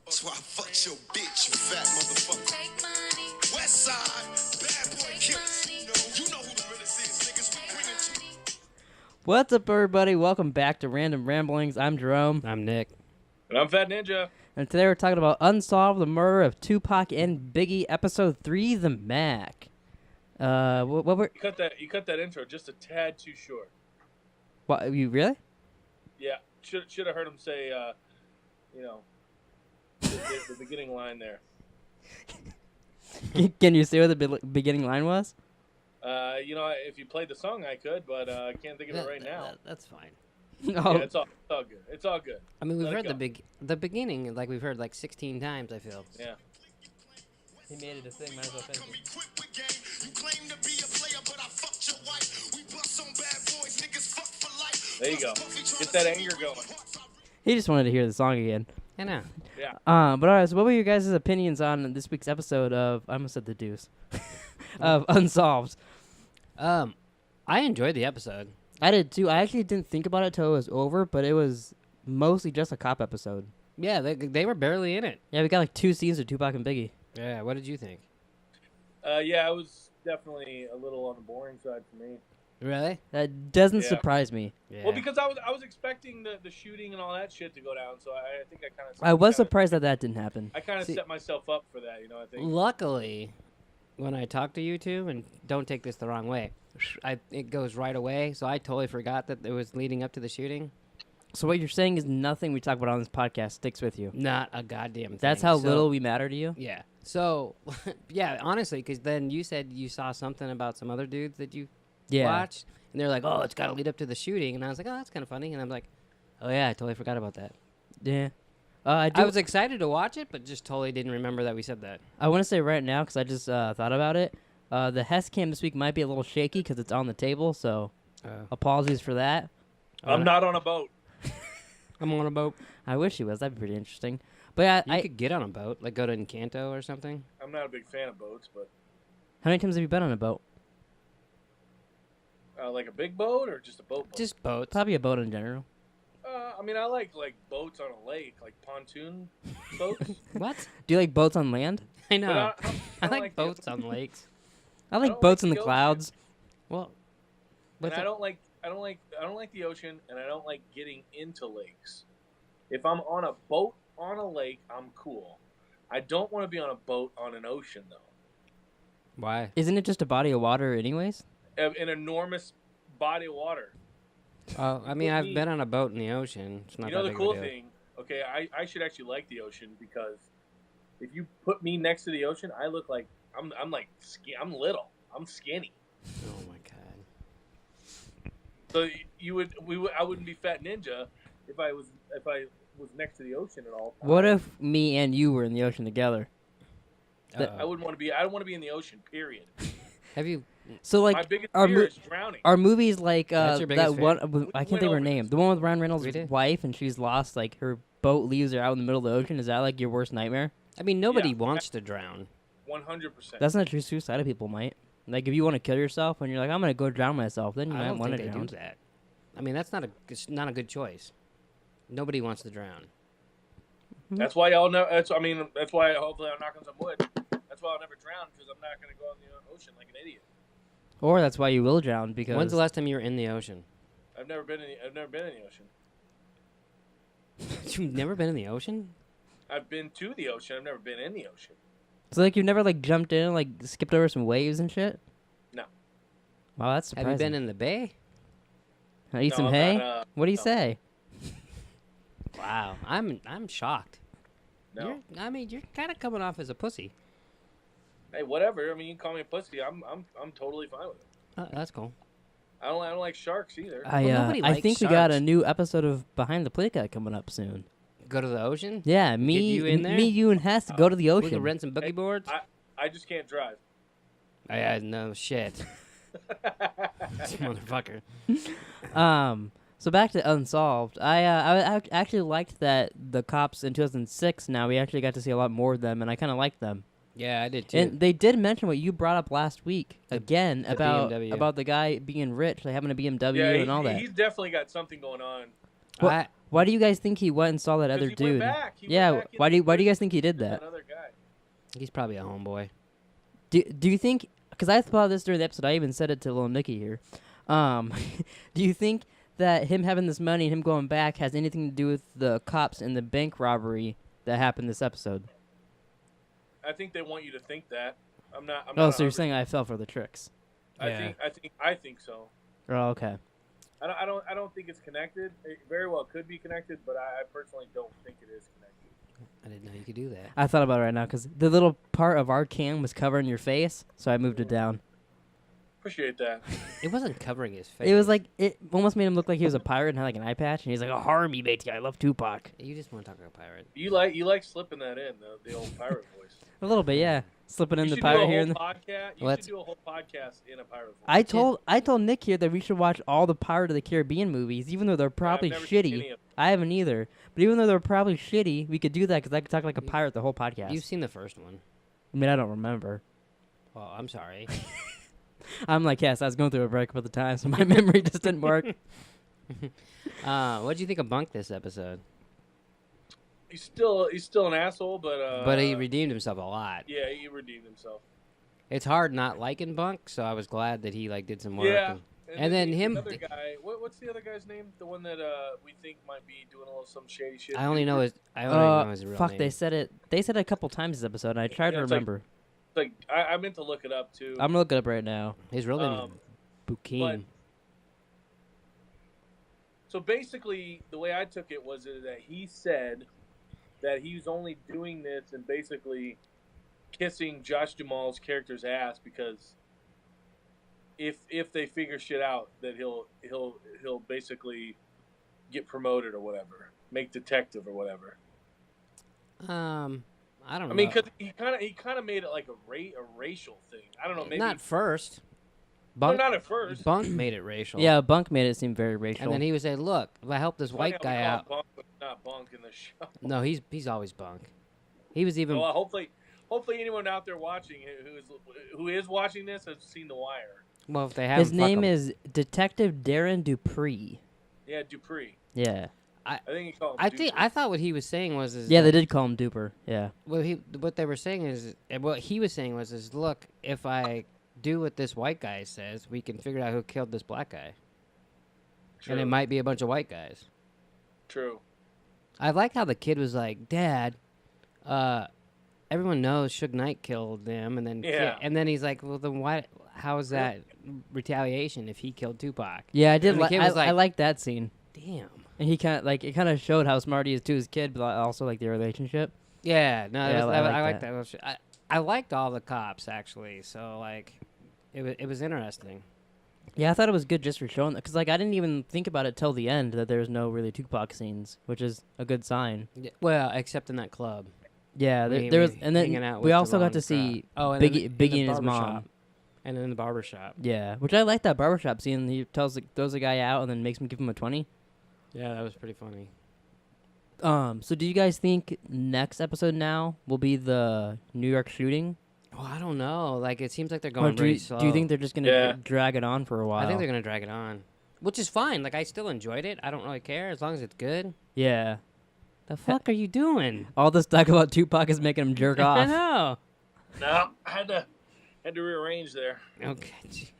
That's why I fucked your bitch, you fat motherfucker. Take money. West side, bad boy killers. You know who the realest is, niggas. We bring it to you. What's up, everybody? Welcome back to Random Ramblings. I'm Jerome. I'm Nick. And I'm Fat Ninja. And today we're talking about Unsolved, the murder of Tupac and Biggie, Episode 3, The Mac. What were... You cut that intro just a tad too short. What, you really? Yeah, should have heard him say, the beginning line there. Can you see what the beginning line was? If you played the song, I could, but I can't think of it right now. That's fine. No. Yeah, it's all good. It's all good. I mean, we've heard the beginning, like we've heard like 16 times, I feel. Yeah. He made it a thing, might as well finish it. You claim to be a player, but I fucked your wife. We bust on bad boys, niggas fuck for life. There you go. Get that anger going. He just wanted to hear the song again. I know. Yeah. But alright, so what were your guys' opinions on this week's episode of, I almost said the deuce, of Unsolved? I enjoyed the episode. I did too. I actually didn't think about it till it was over, but it was mostly just a cop episode. Yeah, they were barely in it. Yeah, we got like 2 scenes of Tupac and Biggie. Yeah, what did you think? Yeah, it was definitely a little on the boring side for me. Really? That doesn't Yeah. surprise me. Yeah. Well, because I was expecting the shooting and all that shit to go down, so I think I kind of. I was surprised that didn't happen. I kind of set myself up for that, I think. Luckily, when I talked to you two, and don't take this the wrong way, it goes right away, so I totally forgot that it was leading up to the shooting. So what you're saying is nothing we talk about on this podcast sticks with you. Not a goddamn thing. That's how little we matter to you? Yeah. So, yeah, honestly, because then you said you saw something about some other dudes that you watched, and they're like, oh, it's got to lead up to the shooting, and I was like, oh, that's kind of funny, and I'm like, oh, yeah, I totally forgot about that. Yeah. I was excited to watch it, but just totally didn't remember that we said that. I want to say right now, because I just thought about it, the Hess cam this week might be a little shaky because it's on the table, so apologies for that. I'm not on a boat. I'm on a boat. I wish he was. That'd be pretty interesting. But You could get on a boat, like go to Encanto or something. I'm not a big fan of boats, but How many times have you been on a boat? like a big boat or just a boat? Just boats. Probably a boat in general. I like boats on a lake, like pontoon boats. What? Do you like boats on land? I know. But I don't like the- boats on lakes. I like don't boats like in the the ocean. clouds. Well, And I don't like the ocean, and I don't like getting into lakes. If I'm on a boat on a lake, I'm cool. I don't want to be on a boat on an ocean though. why? Isn't it just a body of water anyways? An enormous body of water. Oh, I mean, Put I've me- been on a boat in the ocean. It's not You know that the big of a cool deal. thing? Okay, I should actually like the ocean because if you put me next to the ocean, I look like I'm I'm little. I'm skinny. Oh my god. So I wouldn't be Fat Ninja if I was next to the ocean at all times. What if me and you were in the ocean together? I wouldn't want to be. I don't want to be in the ocean. Period. Have you? So My like, biggest our fear mo- is drowning. are movies like That's your that biggest one? fear? I can't went think of her over name. this. The one with Ryan Reynolds' We did. wife, and she's lost. Like her boat leaves her out in the middle of the ocean. Is that like your worst nightmare? I mean, nobody Yeah. wants to drown. 100%. That's not true. Suicidal people might. Like if you want to kill yourself and you're like, I'm gonna go drown myself, then you I might don't want think to they drown. do that. I mean, it's not a good choice. Nobody wants to drown. That's why y'all know. That's why hopefully I'll knock on some wood. That's why I'll never drown because I'm not gonna go in the ocean like an idiot. Or that's why you will drown because. When's the last time you were in the ocean? I've never been in the ocean. You've never been in the ocean? I've been to the ocean. I've never been in the ocean. So like you've never like jumped in and like skipped over some waves and shit? No. Wow, that's surprising. Have you been in the bay? Eat No, some I'm hay? not, What do you no. say? Wow, I'm shocked. No. You're kind of coming off as a pussy. Hey, whatever. I mean, you can call me a pussy. I'm totally fine with it. Oh, that's cool. I don't like sharks either. nobody I likes think we got a sharks. new episode of Behind the Pleeka coming up soon. Go to the ocean? Yeah, me, you in there? me, you, and Hess go to the We ocean. can rent some boogie Hey, boards? I just can't drive. No shit. This motherfucker. So back to Unsolved. I actually liked that the cops in 2006. Now we actually got to see a lot more of them, and I kind of liked them. Yeah, I did too. And they did mention what you brought up last week again the BMW. about the guy being rich, like having a BMW Yeah, and all that. he's definitely got something going on. Why do you guys think he went and saw that other He dude? went back. Why do you guys think he did that? Another guy. He's probably a homeboy. Do you think? Because I thought this during the episode. I even said it to Lil Nicky here. Do you think that him having this money and him going back has anything to do with the cops and the bank robbery that happened this episode? I think they want you to think that. I'm not. So you're saying I fell for the tricks? I think so. Oh, okay. I don't think it's connected. It very well could be connected, but I personally don't think it is connected. I didn't know you could do that. I thought about it right now because the little part of our cam was covering your face, so I moved it down. Appreciate that. It wasn't covering his face. It was like it almost made him look like he was a pirate and had like an eye patch, and he's like, "Oh, harm me, matey. I love Tupac." You just want to talk about pirate. You like slipping that in the old pirate voice. A little bit, yeah. Slipping in You the should pirate do a here. whole And podcast. You Well, should do a whole podcast in a pirate voice. I told Nick here that we should watch all the Pirate of the Caribbean movies, even though they're probably I've never seen any shitty. of them. I haven't either. But even though they're probably shitty, we could do that because I could talk like a pirate the whole podcast. You've seen the first one. I mean, I don't remember. Well, I'm sorry. I'm like, yes, I was going through a breakup at the time, so my memory just didn't work. What'd you think of Bunk this episode? He's still an asshole, but he redeemed himself a lot. Yeah, he redeemed himself. It's hard not liking Bunk, so I was glad that he did some work. Yeah. And then the him. other guy. What's the other guy's name? The one that we think might be doing a little some shady shit. I only know his real Fuck, name. they said it a couple times this episode, and I tried to it's like- remember. Like I meant to look it up too. I'm gonna look it up right now. His real name is Bukeen. So basically, the way I took it was that he said that he was only doing this and basically kissing Josh Duhamel's character's ass because if they figure shit out, that he'll basically get promoted or whatever, make detective or whatever. I don't know. I mean, because he kind of made it like a racial thing. I don't know. Maybe not first. No, Bunk, not at first. Bunk made it racial. Yeah, Bunk made it seem very racial. And then he would say, "Look, if I help this Funny white how we guy call out." him Bunk, but not Bunk in the show. No, he's always Bunk. He was even. Well, hopefully anyone out there watching who is watching this has seen The Wire. Well, if they have His name is Detective Darren Dupree. Yeah, Dupree. Yeah. I think he called him Dupree. I thought what he was saying was Yeah, they did call him Duper. Yeah. what they were saying is what he was saying was look, if I do what this white guy says, we can figure out who killed this black guy. True. And it might be a bunch of white guys. True. I like how the kid was like, "Dad, everyone knows Suge Knight killed them," and then and then he's like, "Well, then why? How is that retaliation if he killed Tupac?" Yeah, I did. And the kid was I like- liked that scene. Damn. And he it kind of showed how smart he is to his kid, but also like their relationship. Yeah, no, Yeah, I like that. that. I liked all the cops actually. So like, it was interesting. Yeah, I thought it was good just for showing that, because like I didn't even think about it till the end that there's no really Tupac scenes, which is a good sign. Yeah, well, except in that club. Yeah, We- there was, we and hanging then out we with the also got wrong to see crowd. Biggie, in Biggie the and his barber mom. shop. And in the barber shop. Yeah, which I like that barbershop scene. He throws the guy out and then makes him give him a 20. Yeah, that was pretty funny. So do you guys think next episode now will be the New York shooting? Oh, I don't know. Like, it seems like they're Or going do very you, slow. do you think they're just gonna Yeah. drag it on for a while? I think they're gonna drag it on, which is fine. Like, I still enjoyed it. I don't really care as long as it's good. Yeah. The fuck are you doing? All this talk about Tupac is making him jerk I off. know. No, I had to rearrange there. Okay.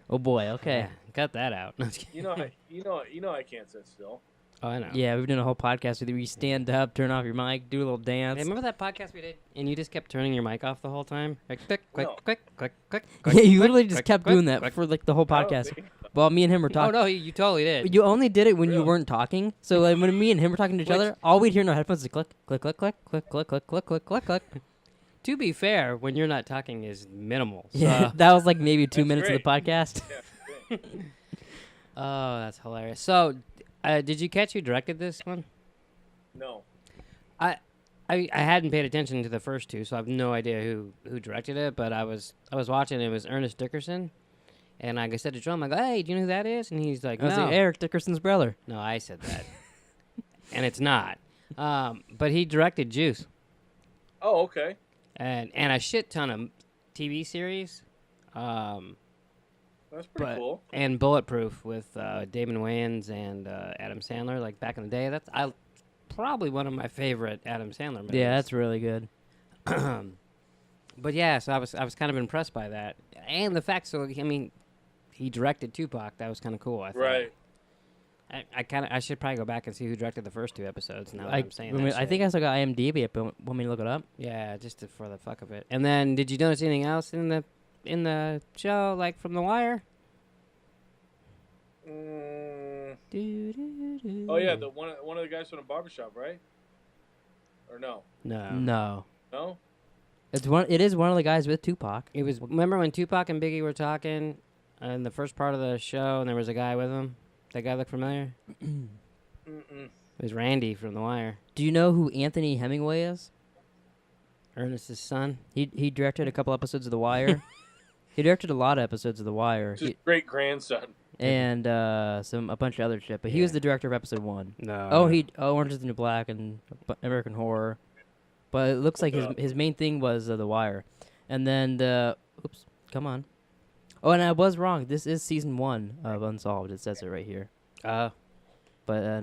Oh boy. Okay. Yeah, cut that out. No, I'm just You kidding. know I can't sit still. Oh, I know. Yeah, we've done a whole podcast with you. You stand up, turn off your mic, do a little dance. Hey, remember that podcast we did, and you just kept turning your mic off the whole time? Like, click, click, No. click, click, click. Yeah, click, you click, literally just click, kept click, doing that click. for like the whole I don't podcast. think- While me and him were Oh talking. no, you totally did. You only did it when you Really? weren't talking. So like when me and him were talking to each Which- other, all we'd hear in our headphones is click, click, click, click, click, click, click, click, click, click, click. To be fair, when you're not talking is minimal. So. Yeah, that was like maybe 2 That's minutes of the podcast. Yeah, Oh, that's hilarious. So, did you catch who directed this one? no. I hadn't paid attention to the first two, so I have no idea who directed it. But I was watching. It was Ernest Dickerson, and I said to Drum, I go, "Hey, do you know who that is?" And he's like, I was "No, like, Eric Dickerson's brother. no, I said that." And it's not. But he directed Juice Oh, okay. and a shit ton of TV series. Well, That's pretty cool. And Bulletproof with Damon Wayans and Adam Sandler, like back in the day. That's probably one of my favorite Adam Sandler movies. Yeah, that's really good. But yeah, so I was kind of impressed by that, and the fact. So I mean, he directed Tupac. That was kind of cool. I thought. Right. I should probably go back and see who directed the first 2 episodes. Now that I'm saying that I think I still got IMDb, but want me to look it up? Yeah, just for the fuck of it. And then, did you notice anything else in the show, like from The Wire? Oh yeah, the one of the guys from the barbershop, right? Or no? No. No. It is one of the guys with Tupac. It was. Remember when Tupac and Biggie were talking in the first part of the show, and there was a guy with him? That guy look familiar? It was Randy from The Wire. Do you know who Anthony Hemingway is? Ernest's son. He directed a couple episodes of The Wire. He directed a lot of episodes of The Wire. His great grandson. And a bunch of other shit. But he was the director of episode 1. No. Orange is the New Black and American Horror. But it looks like his main thing was The Wire. And then oops, come on. Oh, and I was wrong. This is season 1 of Unsolved. It says it right here. But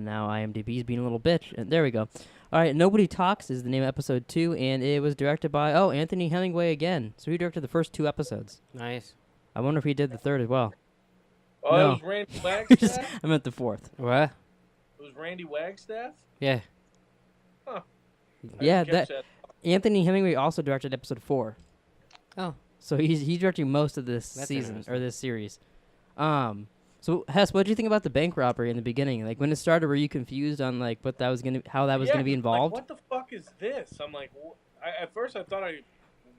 now IMDb's being a little bitch. And there we go. All right, Nobody Talks is the name of episode 2, and it was directed by Anthony Hemingway again. So he directed the first 2 episodes. Nice. I wonder if he did the 3rd as well. Oh, No. It was Randy Wagstaff? I meant the 4th. What? It was Randy Wagstaff? Yeah. Huh. Yeah, that Anthony Hemingway also directed episode 4. Oh. So he's directing most of this That's season or this series. So Hess, what did you think about the bank robbery in the beginning? Like when it started, were you confused on like how that was gonna be involved? Like, what the fuck is this? I'm like, at first I thought I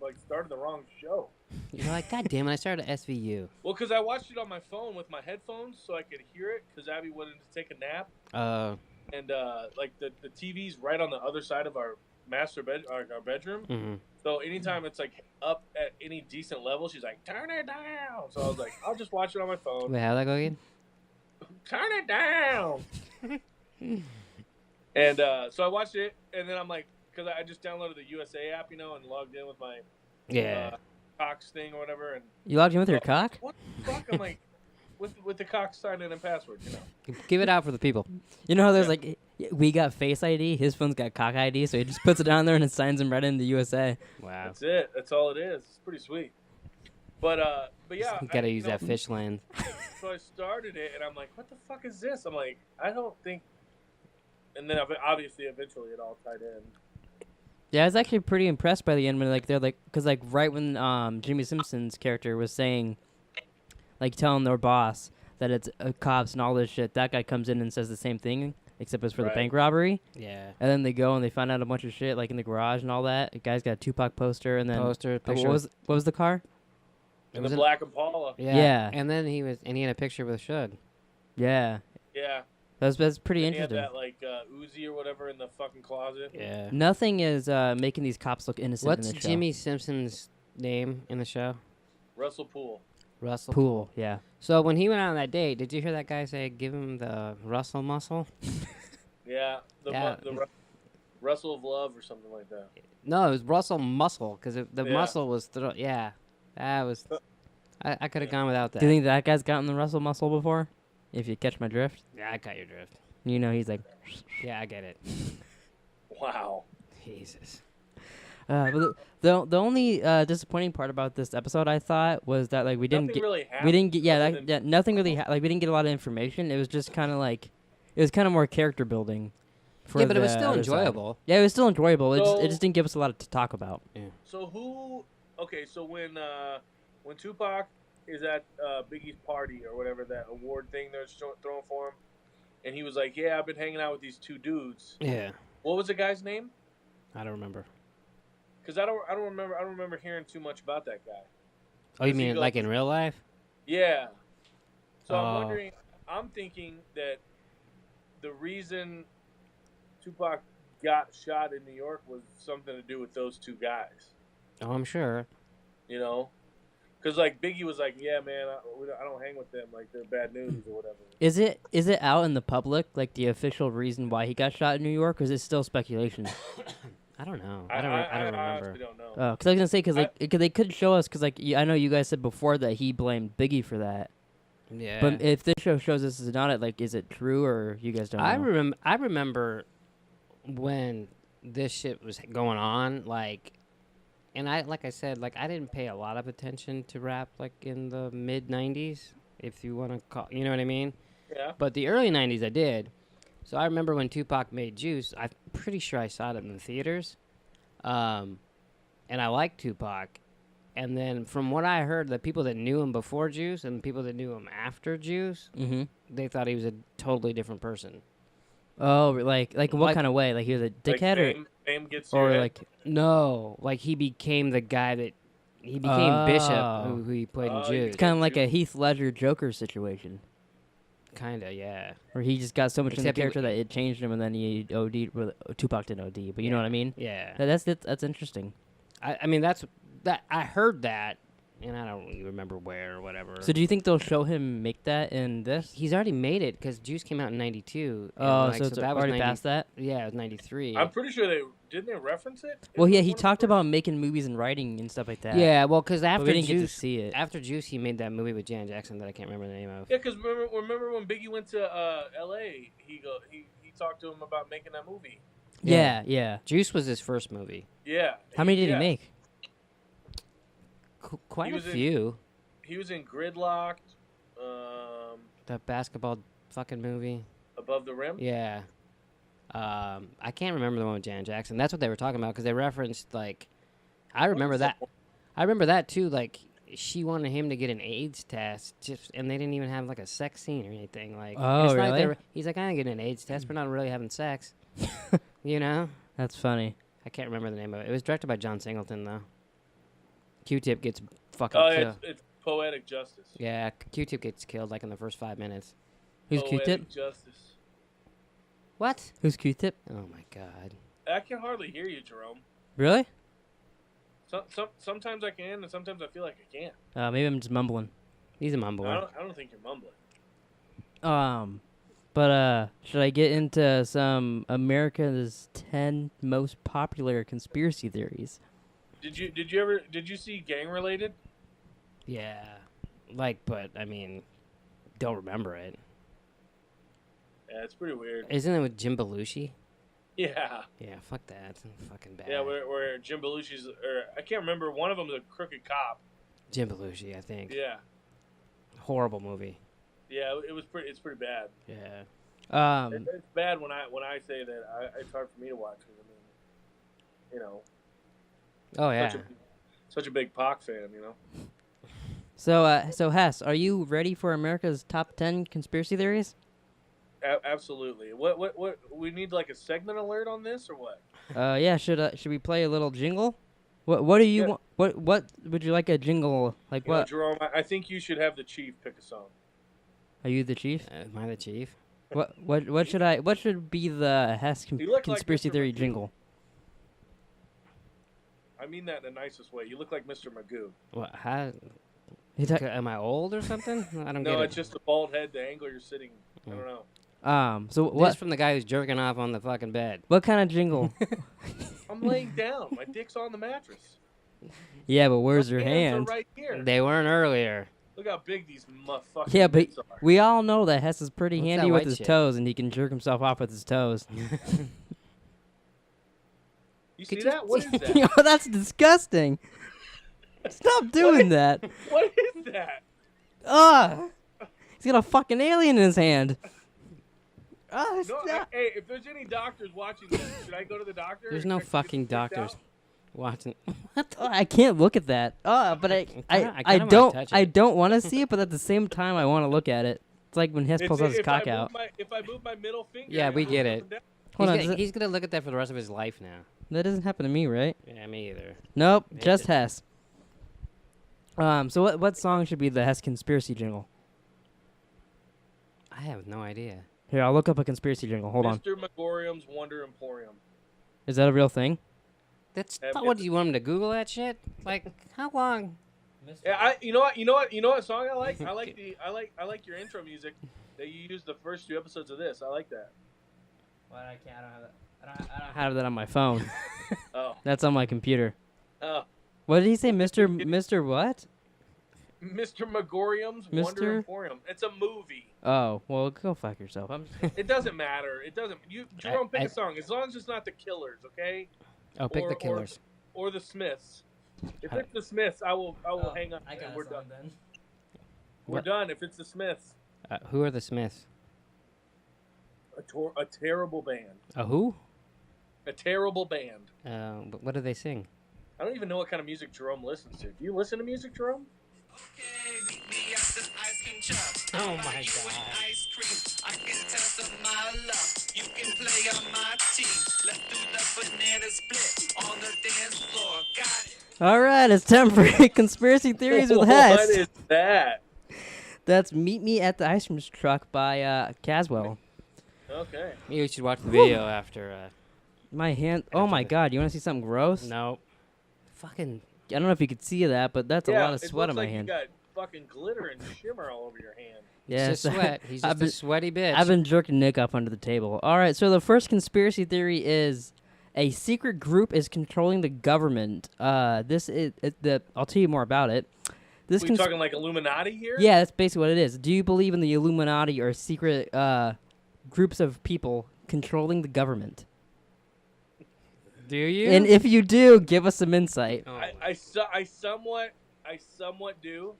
like started the wrong show. You're like, God damn it! I started SVU. Well, because I watched it on my phone with my headphones, so I could hear it. Because Abby wanted to take a nap. And like the TV's right on the other side of our our bedroom. Mm-hmm. So anytime it's like up at any decent level, she's like, turn it down. So I was like, I'll just watch it on my phone. Wait, how'd that go again? Turn it down. And so I watched it, and then I'm like, because I just downloaded the USA app, and logged in with my Cox thing or whatever. And You logged in with your cock? What the fuck? I'm like, with the Cox sign-in and password, Give it out for the people. You know how there's like, we got Face ID, his phone's got cock ID, so he just puts it on there and it signs him right into USA. Wow. That's it. That's all it is. It's pretty sweet. But yeah. You gotta use that fish land. So I started it, and I'm like, what the fuck is this? I'm like, I don't think... And then obviously, eventually, it all tied in. Yeah, I was actually pretty impressed by the end when because right when Jimmy Simpson's character was saying, like telling their boss that it's cops and all this shit, that guy comes in and says the same thing, except it's for the bank robbery. Yeah. And then they go and they find out a bunch of shit, like in the garage and all that. The guy's got a Tupac poster and then Picture. What was the car? It was a Black Impala. Yeah. And then he had a picture with Shug. Yeah. Yeah. That's pretty interesting. He had that like Uzi or whatever in the fucking closet. Yeah. Nothing is making these cops look innocent. What's in the show. Jimmy Simpson's name in the show? Russell Poole. Russell Poole. Yeah. So when he went out on that date, did you hear that guy say, "Give him the Russell muscle"? Yeah. The Russell of Love or something like that. No, it was Russell Muscle because the muscle was that was. I could have gone without that. Do you think that guy's gotten the Russell muscle before? If you catch my drift. Yeah, I got your drift. He's like. Yeah, I get it. Wow. Jesus. But the only disappointing part about this episode, I thought, was that like we didn't get nothing really we didn't get a lot of information. It was just kind of like it was kind of more character building. Yeah, but it was still enjoyable. Yeah, it was still enjoyable. It just didn't give us a lot to talk about. Yeah. So so when Tupac is at Biggie's party or whatever, that award thing they're throwing for him, and he was like, "Yeah, I've been hanging out with these 2 dudes." Yeah. What was the guy's name? I don't remember. Because I don't remember hearing too much about that guy. Oh, you mean like in real life? Yeah. So I'm thinking that the reason Tupac got shot in New York was something to do with those 2 guys. Oh, I'm sure. Because like Biggie was like, "Yeah, man, I don't hang with them. Like they're bad news or whatever." Is it out in the public, like the official reason why he got shot in New York, or is it still speculation? I don't know. I don't remember. I honestly don't know. Because I was gonna say, because they could show us, because like I know you guys said before that he blamed Biggie for that. Yeah. But if this show shows this is not it, like, is it true or you guys don't know? I remember when this shit was going on, like, and like I said, like, I didn't pay a lot of attention to rap, like, in the mid 90s, if you want to call, you know what I mean? Yeah. But the early 90s I did. So I remember when Tupac made Juice, I'm pretty sure I saw it in the theaters. And I liked Tupac. And then from what I heard, the people that knew him before Juice and the people that knew him after Juice, they thought he was a totally different person. Oh, like what kind of way? Like he was a dickhead, like fame gets or your like head? No, like he became the guy that he became Bishop, who he played in Juice. it's kind of like a Heath Ledger Joker situation, Kinda, yeah. where he just got so much in the Except he character that it changed him, and then he OD'd. Well, Tupac didn't OD, but you know what I mean? Yeah. That's interesting. I mean that I heard that, and I don't really remember where or whatever. So do you think they'll show him make that in this? He's already made it because Juice came out in '92. Oh, like, so it's that was already past that? Yeah, it was '93. I'm pretty sure didn't they reference it. Well, yeah, In he one of the talked first- about making movies and writing and stuff like that. Yeah, well, because but after we didn't Juice, get to see it. after Juice, he made that movie with Janet Jackson that I can't remember the name of. Yeah, because remember when Biggie went to L.A. He talked to him about making that movie. Yeah. Juice was his first movie. Yeah. How many did yeah. he make? Quite He a was in- few. He was in Gridlocked, The basketball fucking movie. Above the Rim. Yeah. I can't remember the one with Janet Jackson. That's what they were talking about because they referenced like, I remember that. I remember that too. Like she wanted him to get an AIDS test, and they didn't even have like a sex scene or anything. Like, Oh, it's not like really? they were- he's like, I ain't getting an AIDS test. We're not really having sex. You know? That's funny. I can't remember the name of it. It was directed by John Singleton though. Q-Tip gets fucking Oh, killed. it's Poetic Justice. Yeah, Q-Tip gets killed like in the first 5 minutes. Who's Poetic Q-Tip? Justice. What? Who's Q-Tip? Oh my god. I can hardly hear you, Jerome. Really? Sometimes I can, and sometimes I feel like I can't. Maybe I'm just mumbling. He's a mumbler. I don't think you're mumbling. But should I get into some America's 10 most popular conspiracy theories? Did you see Gang Related? Yeah. Like, but I mean, don't remember it. Yeah, it's pretty weird. Isn't it with Jim Belushi? Yeah. Yeah, fuck that. It's fucking bad. Yeah, where Jim Belushi's, or I can't remember, one of them is a crooked cop. Jim Belushi, I think. Yeah. Horrible movie. Yeah, it's pretty bad. Yeah. It's bad when I say that. It's hard for me to watch because I mean, you know, Oh yeah. such a big Pac fan, you know. So Hess, are you ready for America's top 10 conspiracy theories? Absolutely. What we need like a segment alert on this or what? Yeah. Should we play a little jingle? What do you Yeah. want? What would you like a jingle? Like You know, what? Jerome, I think you should have the chief pick a song. Are you the chief? Am I the chief? What should be the Hess You look like conspiracy Mr. theory Magoo. jingle? I mean that in the nicest way. You look like Mr. Magoo. What? How? You ta- Am I old or something? I don't get No, it. it's just the bald head, the angle you're sitting. I don't know. So This what? from the guy who's jerking off on the fucking bed. What kind of jingle? I'm laying down. My dick's on the mattress. Yeah, but where's My your hands hand? are right here. They weren't earlier. Look how big these motherfuckers Yeah, but are. we all know that Hess is pretty What's handy that with white his shit? toes, and he can jerk himself off with his toes. You see Could you- that? What is that? Yo, that's disgusting. Stop doing that. What is that? Ugh. He's got a fucking alien in his hand. No, Stop. hey, if there's any doctors watching this, should I go to the doctor? There's and no get fucking this checked doctors out? watching. Oh, I can't look at that. But I kinda wanna don't touch I it. don't want to see it, but at the same time I want to look at it. It's like when Hess pulls out his If cock I move out. if I move my middle finger. Yeah, we it get goes it. up and down. Hold on, He's gonna look at that for the rest of his life now. that doesn't happen to me, right? Yeah, me either. Nope, It just did. Hess. So what song should be the Hess conspiracy jingle? I have no idea. Here, I'll look up a conspiracy jingle. Hold on. Mr. Megorium's Wonder Emporium. Is that a real thing? That's Have not you- what do you want him to Google that shit? Like how long? Yeah, you know what song I like? I like your intro music that you used the first 2 episodes of this. I like that. Well, I can't. I don't have that. I don't have that on my phone. Oh, That's on my computer. oh, What did he say, Mr. What? Mr. Megorium's Wonder Mr.? Emporium. It's a movie. Oh, well, go fuck yourself. It doesn't matter. It doesn't. Jerome, pick a song as long as it's not the Killers, okay? Oh, pick the Killers or the Smiths. If it's the Smiths, I will hang up. I got we're a done. song then. We're done. If it's the Smiths, Who are the Smiths? a terrible band. A who? A terrible band. What do they sing? I don't even know what kind of music Jerome listens to. Do you listen to music, Jerome? Oh my god. All right, it's time for Conspiracy Theories with Hess. What is that? That's Meet Me at the Ice Cream Truck by Caswell. Okay. Maybe we should watch the video after. My hand. Oh my god, you want to see something gross? No. Fucking. I don't know if you could see that, but that's a lot of sweat on my hand. You got fucking glitter and shimmer all over your hand. Yeah, It's just sweat. He's just a sweaty bitch. I've been jerking Nick up under the table. All right, so the first conspiracy theory is a secret group is controlling the government. This is I'll tell you more about it. We talking like Illuminati here? Yeah, that's basically what it is. Do you believe in the Illuminati or secret groups of people controlling the government? Do you? And if you do, give us some insight. Oh. I somewhat do.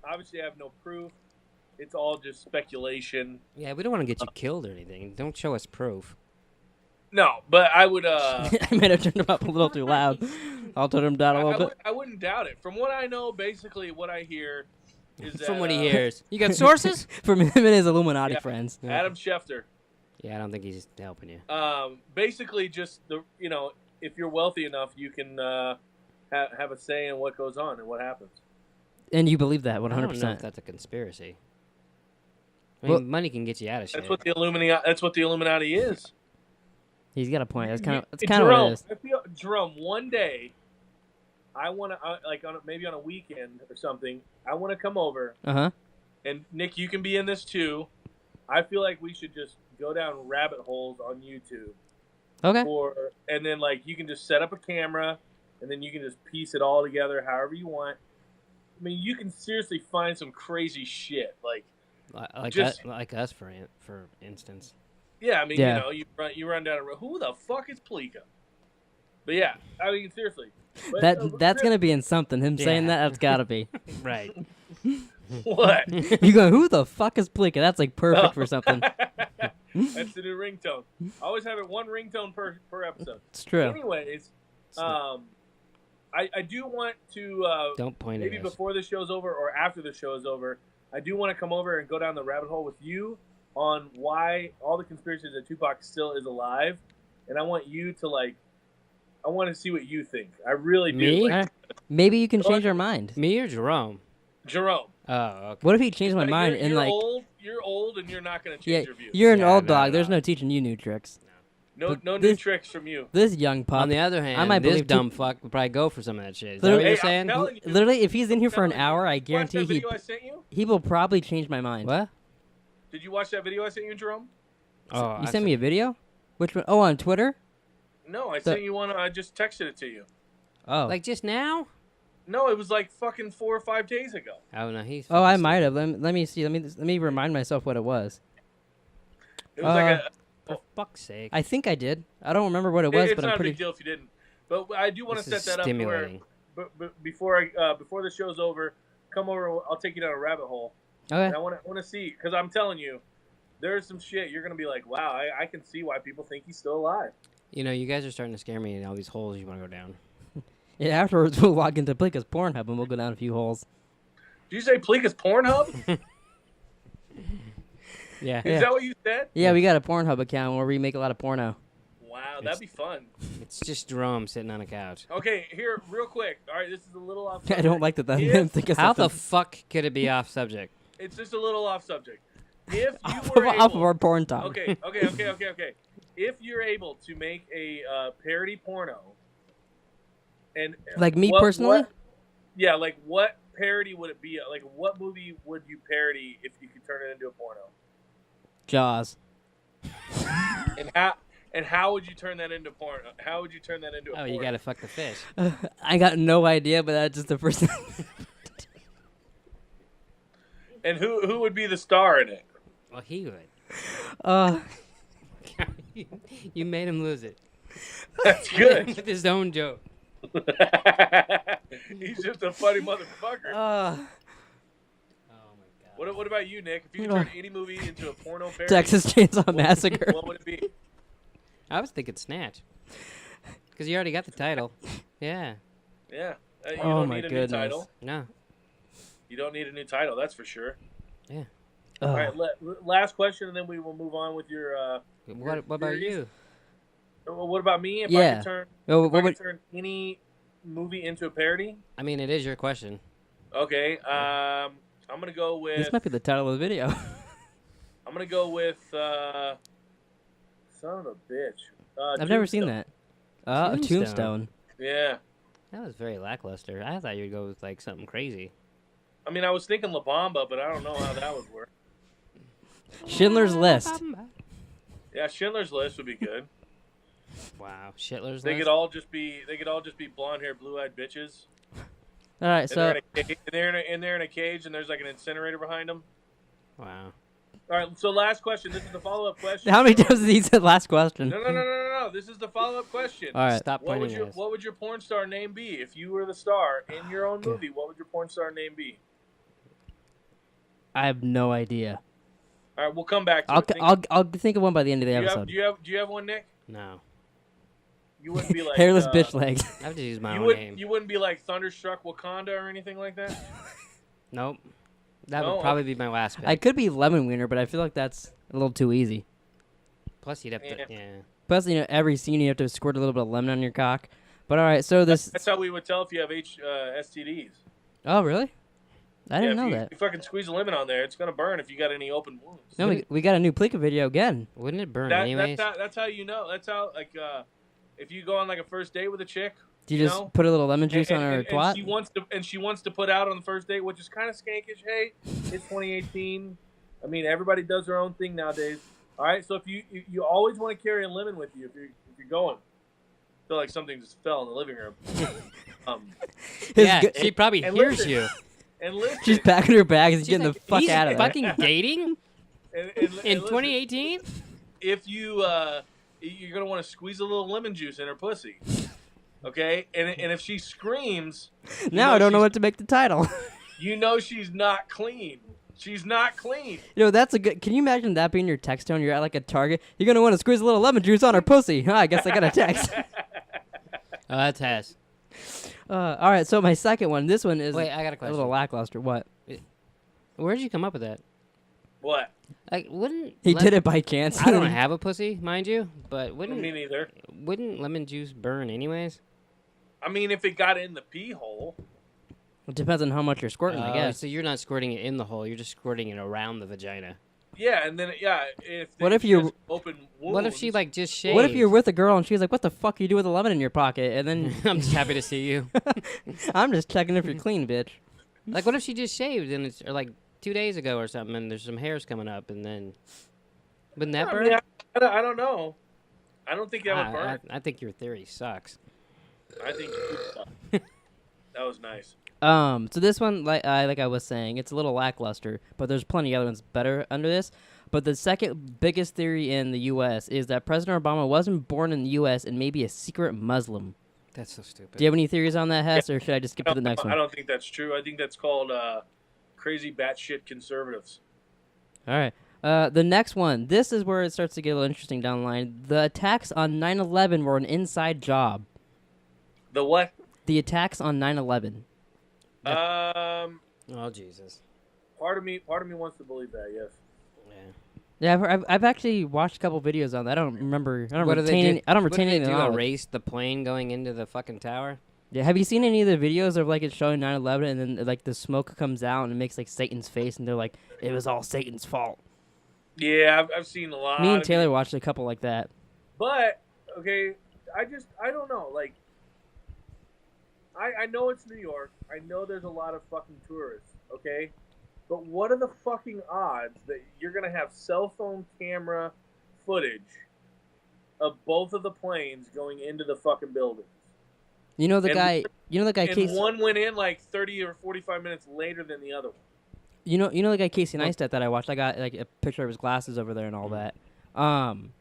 Obviously, I have no proof. It's all just speculation. Yeah, we don't want to get you killed or anything. Don't show us proof. No, but I would. I might have turned him up a little too loud. I'll turn him down a little bit. I wouldn't doubt it. From what I know, basically what I hear is that From what he hears. You got sources? From him and his Illuminati friends. Adam Schefter. Yeah, I don't think he's helping you. Basically, just if you're wealthy enough, you can have a say in what goes on and what happens. And you believe that 100%. I don't know if that's a conspiracy. I mean, money can get you out of shit. That's what the Illuminati is. He's got a point. That's kind of what it is. I feel, Jerome, one day, I want to maybe on a weekend or something. I want to come over. And Nick, you can be in this too. I feel like we should just go down rabbit holes on YouTube. Okay. And then you can just set up a camera, and then you can just piece it all together however you want. I mean, you can seriously find some crazy shit like us for instance. Yeah, I mean, you run down a road. Who the fuck is Pleeka? But yeah, I mean, seriously. That's gonna be in something. Him saying that's gotta be right. What? You go? Who the fuck is Pleeka? That's perfect for something. That's the new ringtone. I always have it one ringtone per episode. It's true. Anyways, I do want to don't point maybe at us. before the show's over or after the show is over. I do want to come over and go down the rabbit hole with you on why all the conspiracies that Tupac still is alive, and I want you to I want to see what you think. I really do. Me? Maybe you can change our mind. Me or Jerome? Jerome. Oh, okay. What if he changed my mind and You're old and you're not going to change your views. You're an old dog. There's no teaching you new tricks. No new tricks from you. This young pup. On the other hand, I might this believe dumb fuck would probably go for some of that shit. Is that what you're saying? Literally, if he's in here for an hour, I guarantee he will probably change my mind. What? Did you watch that video I sent you, Jerome? Oh, you sent me a video? Which one? Oh, on Twitter? No, I sent you one. I just texted it to you. Oh. Like just now? No, it was fucking 4 or 5 days ago. Oh no, he's. Oh, I might have. Let me see. Let me remind myself what it was. It was for fuck's sake. I think I did. I don't remember what it was, but I'm pretty. It's not a big deal if you didn't. But I do want to set that stimulating. up before the show's over. Come over. I'll take you down a rabbit hole. Okay. And I want to see, because I'm telling you, there's some shit you're gonna be like, wow, I can see why people think he's still alive. You know, you guys are starting to scare me in all these holes you want to go down. Yeah, afterwards we'll log into Pleeka's Pornhub and we'll go down a few holes. Did you say Pleeka's Pornhub? Yeah. Is that what you said? Yeah, we got a Pornhub account where we make a lot of porno. Wow, that'd be fun. It's just Jerome sitting on a couch. Okay, here, real quick. All right, this is a little off subject. I don't like that. Think of How something. the fuck could it be off subject? It's just a little off subject. If you off of our porn talk. Okay. If you're able to make a parody porno, and like me personally, what parody would it be? Like, what movie would you parody if you could turn it into a porno? Jaws. And And how would you turn that into porn? How would you turn that into a porn? You gotta fuck the fish. I got no idea, but that's just the first thing. And who would be the star in it? Well, he would. Uh, You made him lose it. That's good. With his own joke. He's just a funny motherfucker. Oh my god. What about you, Nick? If you could turn any movie into a porno parody, Texas Chainsaw Massacre. what would it be? I was thinking Snatch. Because you already got the title. Yeah. Yeah. You Oh don't my need a goodness. new title. No. You don't need a new title, that's for sure. Yeah. All right, last question, and then we will move on with your. What about you? What about me? If I Yeah. could turn, Oh, if I could turn any movie into a parody? I mean, it is your question. Okay. I'm gonna go with. This might be the title of the video. I'm gonna go with. Son of a bitch. I've never seen Tombstone. that. Tombstone. Tombstone. Yeah. That was very lackluster. I thought you'd go with like something crazy. I mean, I was thinking La Bamba, but I don't know how that would work. Schindler's List. Yeah, Schindler's List would be good. Wow, Schindler's They List. could all just be blonde-haired, blue-eyed bitches. All right, And so they're in a cage, and there's like an incinerator behind them. Wow. All right, so last question. This is the follow-up question. how many times did he say last question? No. This is the follow-up question. All right. Stop What pointing at us. would your porn star name be if you were the star in your own movie? What would your porn star name be? I have no idea. All right, we'll come back to it. I'll think of one by the end of the episode. Do you have one, Nick? No. You wouldn't be like Hairless bitch legs. I have to use my you own would name. you wouldn't be like Thunderstruck Wakanda or anything like that. Nope. That No. would probably be my last pick. I could be Lemon Wiener, but I feel like that's a little too easy. Plus, you'd have to. Yeah. Yeah. Plus, every scene you have to squirt a little bit of lemon on your cock. But all right, so this. That's how we would tell if you have STDs. Oh, really? I didn't know if that. you fucking squeeze a lemon on there, it's gonna burn if you got any open wounds. No, we got a new Pleeka video again. Wouldn't it burn anyways? That's how you know. That's how if you go on like a first date with a chick, Do you just know? put a little lemon juice on her and twat? she wants to put out on the first date, which is kind of skankish. Hey, it's 2018. I mean, everybody does their own thing nowadays. All right, so if you always want to carry a lemon with you if you're going. I feel like something just fell in the living room. Yeah, she probably and hears listen. you. And listen, She's packing her bags and She's getting like, the fuck he's out of there. fucking dating and in listen, 2018. if you're gonna want to squeeze a little lemon juice in her pussy, okay? And if she screams, Now I don't know what to make the title. you know she's not clean. She's not clean. That's a good. Can you imagine that being your text tone? You're at like a Target. You're gonna want to squeeze a little lemon juice on her pussy. I guess I got a text. Oh, that's Hess. All right, so my second one. This one is Wait, I got a a question. little lackluster. What? Where'd you come up with that? What? Like, wouldn't He did it by chance. I don't have a pussy, mind you, but Me neither. wouldn't lemon juice burn anyways? I mean, if it got in the pee hole. It depends on how much you're squirting, I guess. So you're not squirting it in the hole; you're just squirting it around the vagina. Yeah, and then if What if she you- has open wounds, What if she like just shaved? What if you're with a girl and she's like, "What the fuck you do with a lemon in your pocket?" And then I'm just happy to see you. I'm just checking if you're clean, bitch. Like, what if she just shaved and it's or like 2 days ago or something, and there's some hairs coming up, and then wouldn't that I burn? mean, I don't know. I don't think that would burn. I think your theory sucks. I think that was nice. So this one, like I was saying, it's a little lackluster, but there's plenty of other ones better under this. But the second biggest theory in the U.S. is that President Obama wasn't born in the U.S. and maybe a secret Muslim. That's so stupid. Do you have any theories on that, Hess, or should I just skip to the next I one? don't think that's true. I think that's called crazy batshit conservatives. All right. The next one. This is where it starts to get a little interesting down the line. The attacks on 9/11 were an inside job. The what? The attacks on 9/11. Oh Jesus. Part of me wants to believe that. Yes. Yeah. Yeah, I've actually watched a couple videos on that. I don't remember. I don't What do they retain. do? I don't What retain do they anything. do? knowledge. Erase the plane going into the fucking tower? Yeah, have you seen any of the videos of like it showing 9/11 and then like the smoke comes out and it makes like Satan's face and they're like it was all Satan's fault. Yeah, I've seen a lot. Me and of Taylor it. watched a couple like that. But okay, I don't know. Like, I know it's New York. I know there's a lot of fucking tourists. Okay, but what are the fucking odds that you're gonna have cell phone camera footage of both of the planes going into the fucking building. You know the And guy. You know the guy. And Casey, one went in like 30 or 45 minutes later than the other one. You know the guy Casey Neistat that I watched. I got like a picture of his glasses over there and all that.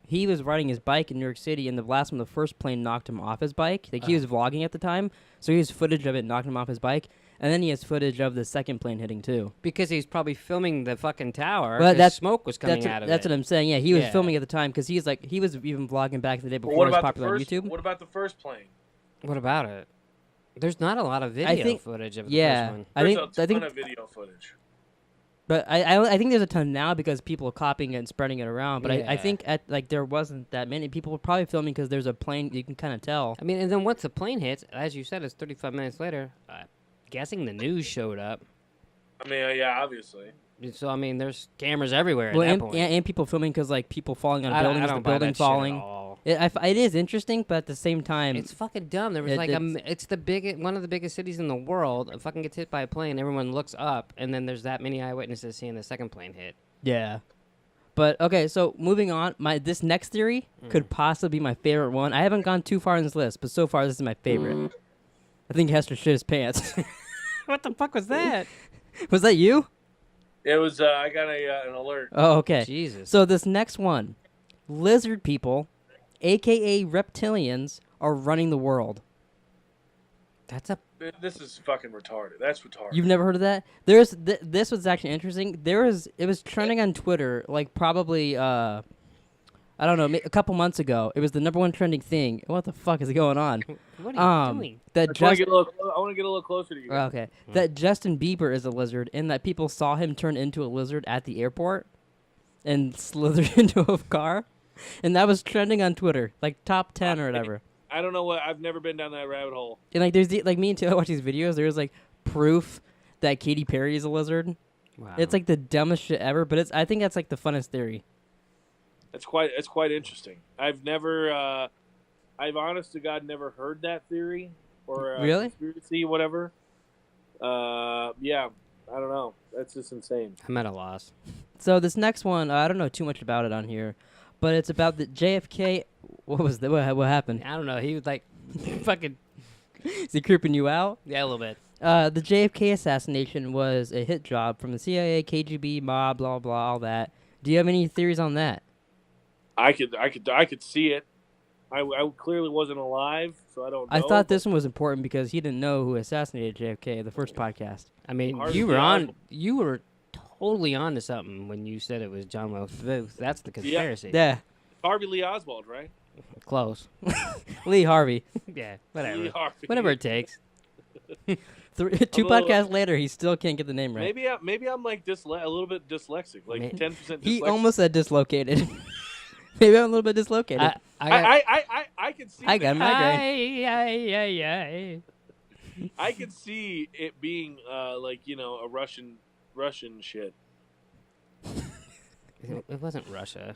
He was riding his bike in New York City, and the blast from the first plane knocked him off his bike. Like he was vlogging at the time, so he has footage of it knocking him off his bike, and then he has footage of the second plane hitting too. Because he's probably filming the fucking tower. Well, Well, smoke was coming out of it. That's what I'm saying. Yeah, he was filming at the time because he was even vlogging back in the day before it was popular on YouTube. What about the first plane? What about it? There's not a lot of video footage of the first one. There's a ton of video footage. But I think there's a ton now because people are copying it and spreading it around. But I think there wasn't that many. People were probably filming because there's a plane. You can kind of tell. I mean, and then once the plane hits, as you said, it's 35 minutes later. Guessing the news showed up. I mean, yeah, obviously. So I mean, there's cameras everywhere. Well, at that point. and people filming because like people falling on buildings, the the building falling. It is interesting, but at the same time, it's fucking dumb. There was it's the one of the biggest cities in the world. It fucking gets hit by a plane. Everyone looks up, and then there's that many eyewitnesses seeing the second plane hit. Yeah. But okay, so moving on, this next theory could possibly be my favorite one. I haven't gone too far in this list, but so far this is my favorite. I think Hester shit his pants. What the fuck was that? Was that you? It was. I got an alert. Oh, okay. Jesus. So this next one, lizard people, aka reptilians, are running the world. This is fucking retarded. That's retarded. You've never heard of that? This was actually interesting. It was trending on Twitter like probably I don't know, a couple months ago. It was the #1 trending thing. What the fuck is going on? What are you doing? I want to get a little closer to you. Okay. That Justin Bieber is a lizard, and that people saw him turn into a lizard at the airport and slithered into a car, and that was trending on Twitter, like top 10 or whatever. I don't know what. I've never been down that rabbit hole. And like, there's like me and Taylor watch these videos. There's like proof that Katy Perry is a lizard. Wow. It's like the dumbest shit ever, but I think that's like the funnest theory. It's quite interesting. I've honest to God never heard that theory or really conspiracy, whatever. Yeah, I don't know. That's just insane. I'm at a loss. So this next one, I don't know too much about it on here, but it's about the JFK. What was that? What happened? I don't know. He was like, fucking. Is he creeping you out? Yeah, a little bit. The JFK assassination was a hit job from the CIA, KGB, mob, blah blah, all that. Do you have any theories on that? I could see it. I clearly wasn't alive, so I don't know. I thought this one was important because he didn't know who assassinated JFK, the first podcast. I mean, you were totally on to something when you said it was John Wilkes Booth. That's the conspiracy. Yeah. Harvey Lee Oswald, right? Close. Lee Harvey. Yeah, whatever. Lee Harvey. Whatever it takes. Two podcasts later, he still can't get the name right. Maybe I'm like a little bit dyslexic, like 10% dyslexic. He almost said dislocated. Maybe I'm a little bit dislocated. I can see. I got a migraine. I could see it being like a Russian shit. It wasn't Russia.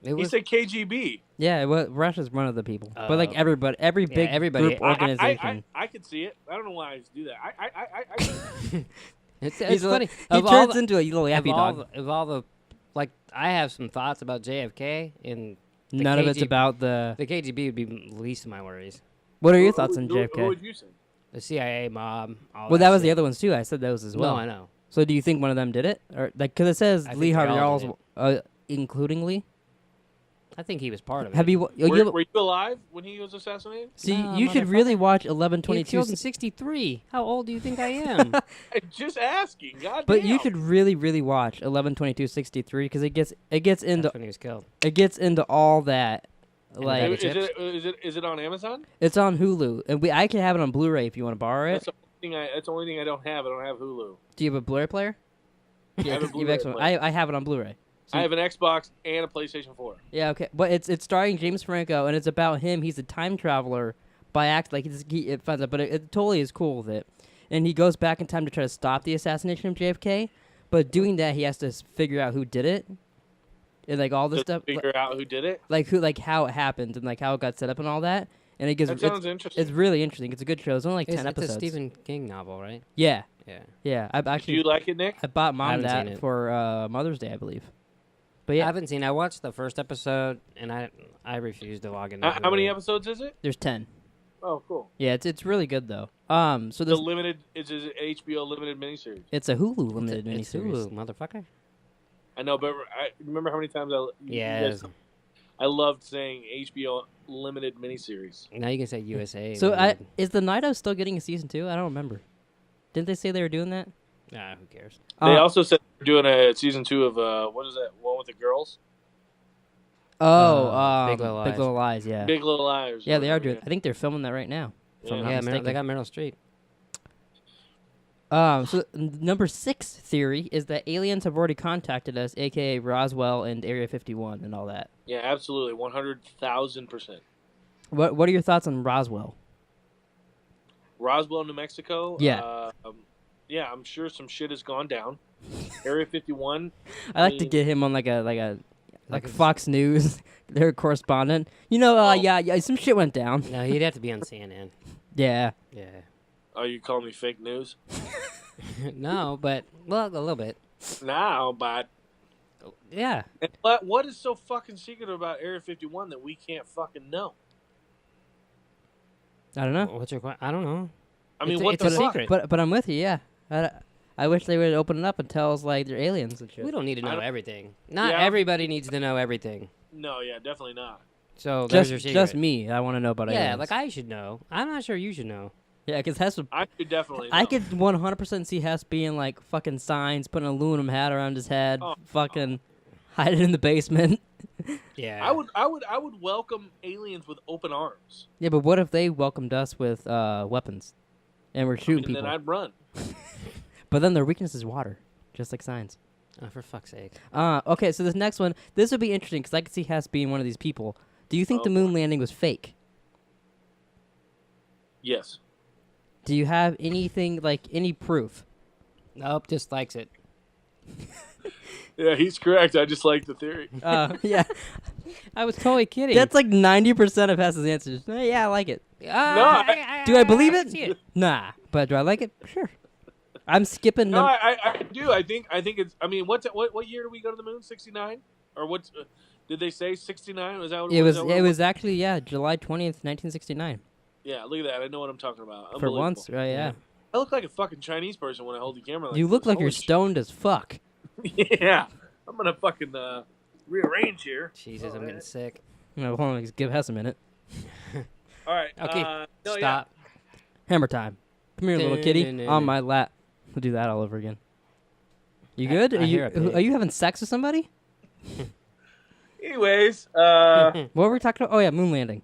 He said KGB. Yeah, Russia's one of the people, but like every big group organization. I could see it. I don't know why I do that. It's funny. He turns into a little yappy dog. Of all the, like, I have some thoughts about JFK, and none of it's about the KGB would be least of my worries. What are your thoughts on JFK? Who would you say? The CIA mob. Well, that was the other ones too. I said those as well. No, I know. So, do you think one of them did it, or like because it says Lee Harvey Oswald, including Lee? I think he was part of it. Have you? Were you alive when he was assassinated? See, you should really watch 11/22. He was killed in '63. How old do you think I am? Just asking. God. But you should really watch 11/22/63 because it gets into That's when he was killed. It gets into all that. Like, is it on Amazon? It's on Hulu, and I can have it on Blu-ray if you want to borrow it. That's the only thing I don't have. I don't have Hulu. Do you have a Blu-ray player? I have a Blu-ray player. I have it on Blu-ray. So I have an Xbox and a PlayStation 4. Yeah, okay, but it's starring James Franco, and it's about him. He's a time traveler by act. Like it finds out, but it totally is cool with it. And he goes back in time to try to stop the assassination of JFK. But doing that, he has to figure out who did it, and like all this stuff. Figure out who did it, like how it happened, and like how it got set up, and all that. And it that sounds interesting. It's really interesting. It's a good show. It's only like 10 episodes. It's a Stephen King novel, right? Yeah. Yeah. Yeah. Do you like it, Nick? I bought Mom that for Mother's Day, I believe. But yeah, I haven't seen. I watched the first episode, and I refuse to log into. How many Hulu. episodes is it? there's 10. Oh, cool. Yeah, it's really good though. So The there's limited is an HBO limited miniseries. it's a Hulu limited It's miniseries. Hulu, motherfucker. I know, but I remember how many times Yes. I loved saying HBO limited miniseries. Now you can say USA. So limited. is the Nido still getting a season 2? I don't remember. Didn't they say they were doing that? Nah, who cares? They also said they're doing a season 2 of what is that one with the girls? Big Little Lies. Yeah. Big Little Liars. Yeah, they are doing. I think they're filming that right now. If I'm not Yeah, mistaken. they got Meryl Streep. So number 6 theory is that aliens have already contacted us, aka Roswell and Area 51 and all that. Yeah, absolutely, 100,000%. What are your thoughts on Roswell? Roswell, New Mexico. Yeah. Yeah, I'm sure some shit has gone down. Area 51. I like to get him on like a Like Fox News, their correspondent. You know, yeah, some shit went down. No, he'd have to be on CNN. Yeah. Yeah. Are you calling me fake news? No, but well, a little bit. No, but Yeah. what is so fucking secret about Area 51 that we can't fucking know? I don't know. What's your question? I don't know. I mean, It's a- what it's the a fuck? secret. But I'm with you. Yeah. I wish they would open it up and tell us like they're aliens and shit. We don't need to I know don't- everything. Not Yeah. everybody needs to know everything. No, yeah, definitely not. So there's your just secret. me. I want to know about aliens. Yeah, like I should know. I'm not sure you should know. Yeah, because Hess. I could definitely know. I could 100% see Hess being like fucking signs, putting a aluminum hat around his head, Oh. fucking hide it in the basement. Yeah. I would welcome aliens with open arms. Yeah, but what if they welcomed us with weapons, and we're shooting And people? then I'd run. But then their weakness is water, just like signs. Oh, for fuck's sake. Okay, so this next one, this would be interesting because I could see Hess being one of these people. Do you think the moon landing was fake? Yes. Do you have anything like any proof? Nope, just likes it. Yeah, he's correct. I just like the theory. Yeah, I was totally kidding. that's like 90% of Hess's answers. Yeah, I like it. No, I- Do I believe it? see it. Nah, but do I like it? Sure. I'm skipping No, them. I do. I think it's. I mean, what year did we go to the moon? 69, or what? Did they say 69? Was that what It was. Is that what It was actually July 20th, 1969. Yeah, look at that. I know what I'm talking about. For Unbelievable. once, right? Yeah. I look like a fucking Chinese person when I hold the camera. Like You look this. like you're Holy stoned as fuck. shit. Yeah, I'm gonna fucking rearrange here. Jesus, I'm Alright. getting sick. No, hold on, just give Hess a minute. All right. Okay, no, yeah. stop. Hammer time. Come here, little kitty, on my lap. We'll do that all over again. You good? I hear a pig. Are you having sex with somebody? Anyways, What were we talking about? Oh yeah, moon landing.